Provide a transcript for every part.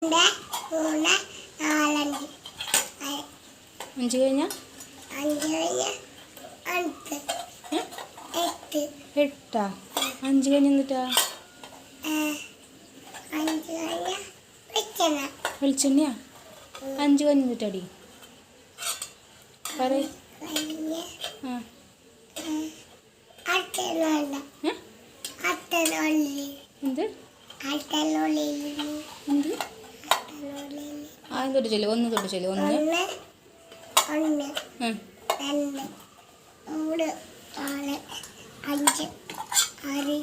മൂന്ന് നാലഞ്ച് അഞ്ച് കഴിഞ്ഞ അഞ്ച് കഴിഞ്ഞ അഞ്ച് എട്ട് എട്ടാ അഞ്ച് കഴിഞ്ഞ് എന്നിട്ടാ അഞ്ച് കഴിഞ്ഞ വെളിച്ചെണ്ണ വെളിച്ചെണ്ണയാ അഞ്ച് കഴിഞ്ഞ് എന്നിട്ടാടി പറ കഴിഞ്ഞ് ആ അട്ടനുള്ള അട്ടനുള്ളിൽ എന്ത് അട്ടനുള്ളിൽ എന്ത് അട്ടനുള്ളിൽ ആ തൊട്ട് ചൊല്ലു ഒന്ന് തൊട്ട് ചൊല്ലു ഒന്ന് ഒന്ന് രണ്ട് മൂന്ന് നാല് അഞ്ച് ആറ്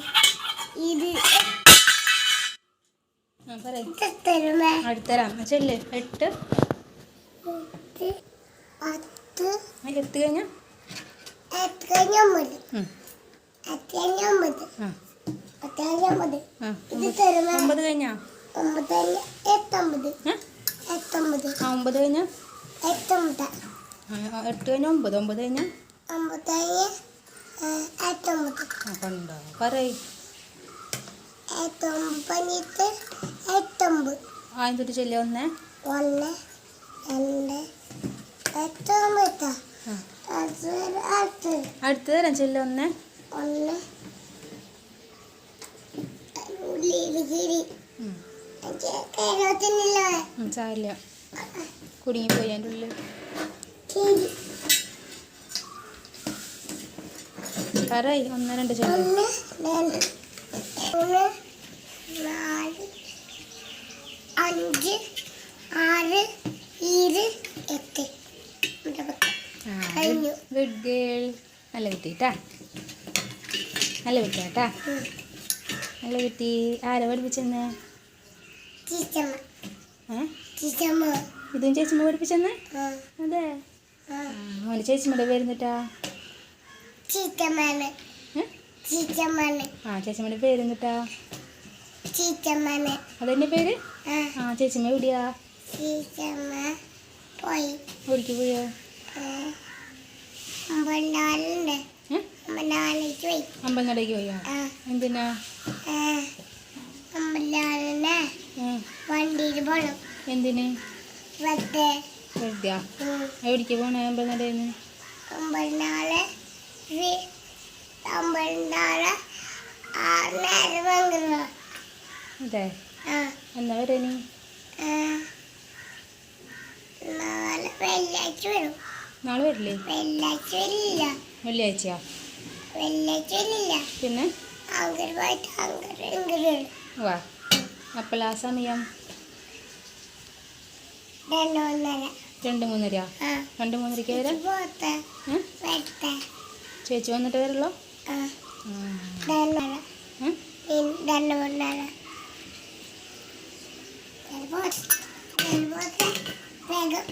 ഇത് ആ പറ തരുമേ അടുത്തരാം ചെല്ല് എട്ട് പത്ത് എട്ട് കഴിഞ്ഞ എട്ട് കഴിഞ്ഞ ഒമ്പത് എട്ട് കഴിഞ്ഞ ഒമ്പത് ആ പത്ത് കഴിഞ്ഞ ഒമ്പത് ആ ഇത് തരുമേ ഒമ്പത് കഴിഞ്ഞ ഒമ്പത് കഴിഞ്ഞ എട്ടൊമ്പത് എട്ടൊമ്പത് ആ ഒമ്പത് കഴിഞ്ഞ എട്ടൊമ്പത് എട്ട് കഴിഞ്ഞ ഒമ്പത് ഒമ്പത് കഴിഞ്ഞ ഒമ്പത് കഴിഞ്ഞ എട്ടൊമ്പത് ആ കണ്ടോ പറയ് എട്ടൊമ്പത് പണിയിട്ട് എട്ടൊമ്പത് ആ തൊട്ട് ചൊല്ലു ഒന്ന് ഒന്ന് രണ്ട് എട്ടൊമ്പത് ആ അടുത്ത് അടുത്ത് തരാം ചെല്ലു ഒന്ന് ഒന്ന് ഉള്ളിൽ കേരളത്തിനില്ല സാരില്ല കുടുങ്ങിപ്പോയി അതിൻ്റെ ഉള്ളിൽ പറയ് ഒന്ന് രണ്ട് ചെല്ലു ഒന്ന് രണ്ട് മൂന്ന് നാല് അഞ്ച് ആറ് ഏഴ് എട്ട് കഴിഞ്ഞു ഗുഡ് ഗേൾ നല്ല കുട്ടിട്ടാ നല്ല കുട്ടിയാട്ടാ നല്ല കുട്ടി ആരാ പഠിപ്പിച്ചെന്നേ ചീച്ചമ്മ ഏ ചീച്ചമ്മ ഇതും ചേച്ചിമ്മ പഠിപ്പിച്ചെന്നേ അതെ മോന് ചേച്ചിമ്മയുടെ പേരെന്നിട്ടാ ചീച്ചമ്മന് ചീച്ചമ്മന് ആ ചേച്ചിമ്മയുടെ പേരെന്നിട്ടാ ചീച്ചമ്മന് അതെന്നെ പേര് ആ ചേച്ചിമ്മ എവിടെയാ ചീച്ചമ്മ പോയി എവിടേക്ക് പോയോ അമ്പനാലുണ്ട് അമ്പനാലേക്ക് പോയി അമ്പലനടയ്ക്ക് പോയോ എന്തിനാ അമ്പനാലിന് വണ്ടിയിൽ പോണം എന്തിന് വെറുതെ വെറുതെയാ എവിടേക്ക് പോണേ അമ്പലനടയിൽ നിന്ന് അമ്പനാല് അമ്പനാല് നേരം വാങ്ങുന്നു അതെ എന്നാ വരാനി നാളെ വെള്ളിയാഴ്ച വരും നാളെ വരില്ലേ വെള്ളിയാഴ്ച വരില്ല വെള്ളിയാഴ്ചയാ വെള്ളിയാഴ്ച വരില്ല പിന്നെ അങ്കർവായിട്ട് അങ്കർ വാ അപ്പോൾ ആ സമയം 2:30 2:30 2:30 വരാം ചേച്ചി വന്നിട്ട് വരല്ലോ വേഗം